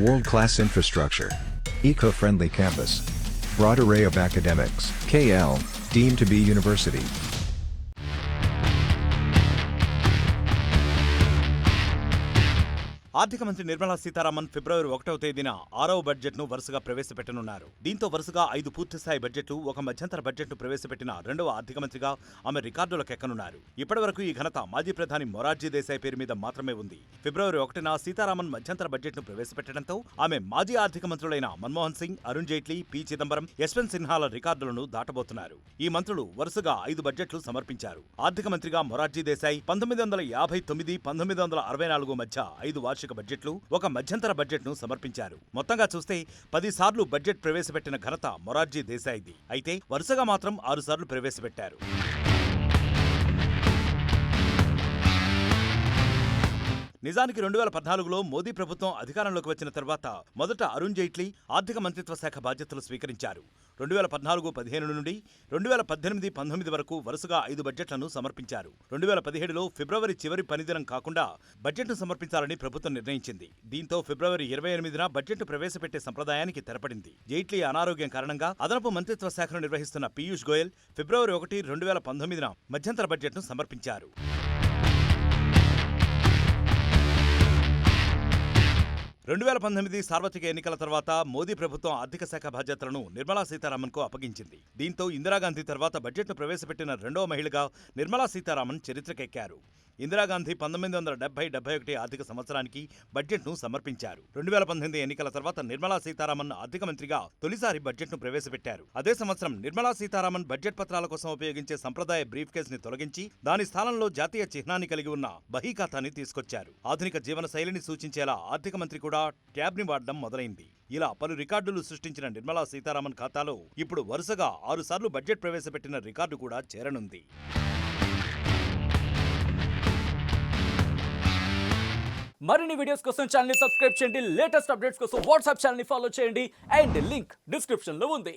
World-class infrastructure. Eco-friendly campus. Broad array of academics. KL, deemed to be university. ఆర్థిక మంత్రి నిర్మలా సీతారామన్ ఫిబ్రవరి 1వ తేదీన 6వ బడ్జెట్ను వరుసగా ప్రవేశపెట్టనున్నారు. దీంతో వరుసగా 5 పూర్తిస్థాయి బడ్జెట్లు, ఒక మధ్యంతర బడ్జెట్ను ప్రవేశపెట్టిన రెండవ ఆర్థిక మంత్రిగా ఆమె రికార్డులకెక్కనున్నారు. ఇప్పటివరకు ఈ ఘనత మాజీ ప్రధాని మొరార్జీ దేశాయ్ పేరు మీద మాత్రమే ఉంది. ఫిబ్రవరి 1న సీతారామన్ మధ్యంతర బడ్జెట్ను ప్రవేశపెట్టడంతో ఆమె మాజీ ఆర్థిక మంత్రులైన మన్మోహన్ సింగ్, అరుణ్ జైట్లీ, పి చిదంబరం, యశ్వంత్ సిన్హాల రికార్డులను దాటబోతున్నారు. ఈ మంత్రులు వరుసగా 5 బడ్జెట్లు సమర్పించారు. ఆర్థిక మంత్రిగా మొరార్జీ దేశాయ్ 1959-1964 మధ్య 5 వార్షిక బడ్జెట్లు, ఒక మధ్యంతర బడ్జెట్ను సమర్పించారు. మొత్తంగా చూస్తే 10 సార్లు బడ్జెట్ ప్రవేశపెట్టిన ఘనత మొరార్జీ దేశాయ్ది. అయితే వరుసగా మాత్రం 6 సార్లు ప్రవేశపెట్టారు. నిజానికి 2014లో మోదీ ప్రభుత్వం అధికారంలోకి వచ్చిన తర్వాత మొదట అరుణ్ జైట్లీ ఆర్థిక మంత్రిత్వ శాఖ బాధ్యతలు స్వీకరించారు. 2014-15 నుండి 2018-19 వరకు వరుసగా 5 బడ్జెట్లను సమర్పించారు. 2017లో ఫిబ్రవరి చివరి పనిదినం కాకుండా బడ్జెట్ను సమర్పించాలని ప్రభుత్వం నిర్ణయించింది. దీంతో ఫిబ్రవరి 28న బడ్జెట్ను ప్రవేశపెట్టే సంప్రదాయానికి తెరపడింది. జైట్లీ అనారోగ్యం కారణంగా అదనపు మంత్రిత్వ శాఖను నిర్వహిస్తున్న పీయూష్ గోయల్ ఫిబ్రవరి 1, 2019న మధ్యంతర బడ్జెట్ను సమర్పించారు. 2019 సార్వత్రిక ఎన్నికల తర్వాత మోదీ ప్రభుత్వం ఆర్థిక శాఖ బాధ్యతలను నిర్మలా సీతారామన్కు అప్పగించింది. దీంతో ఇందిరాగాంధీ తర్వాత బడ్జెట్ను ప్రవేశపెట్టిన రెండవ మహిళగా నిర్మలా సీతారామన్ చరిత్రకెక్కారు. ఇందిరాగాంధీ 1970-71 ఆర్థిక సంవత్సరానికి బడ్జెట్ను సమర్పించారు. 2019 ఎన్నికల తర్వాత నిర్మలా సీతారామన్ ఆర్థిక మంత్రిగా తొలిసారి బడ్జెట్ను ప్రవేశపెట్టారు. అదే సంవత్సరం నిర్మలా సీతారామన్ బడ్జెట్ పత్రాల కోసం ఉపయోగించే సంప్రదాయ బ్రీఫ్ కేసుని తొలగించి దాని స్థానంలో జాతీయ చిహ్నాన్ని కలిగి ఉన్న బహీఖాతాని తీసుకొచ్చారు. ఆధునిక జీవన శైలిని సూచించేలా ఆర్థిక మంత్రి కూడా ట్యాబ్ని వాడడం మొదలైంది. ఇలా పలు రికార్డులు సృష్టించిన నిర్మలా సీతారామన్ ఖాతాలో ఇప్పుడు వరుసగా 6 సార్లు బడ్జెట్ ప్రవేశపెట్టిన రికార్డు కూడా చేరనుంది. మరిన్ని వీడియోస్ కోసం ఛానల్ ని సబ్స్క్రైబ్ చేయండి. లేటెస్ట్ అప్డేట్స్ కోసం వాట్సాప్ ఛానల్ ని ఫాలో చేయండి. అండ్ లింక్ డిస్క్రిప్షన్ లో ఉంది.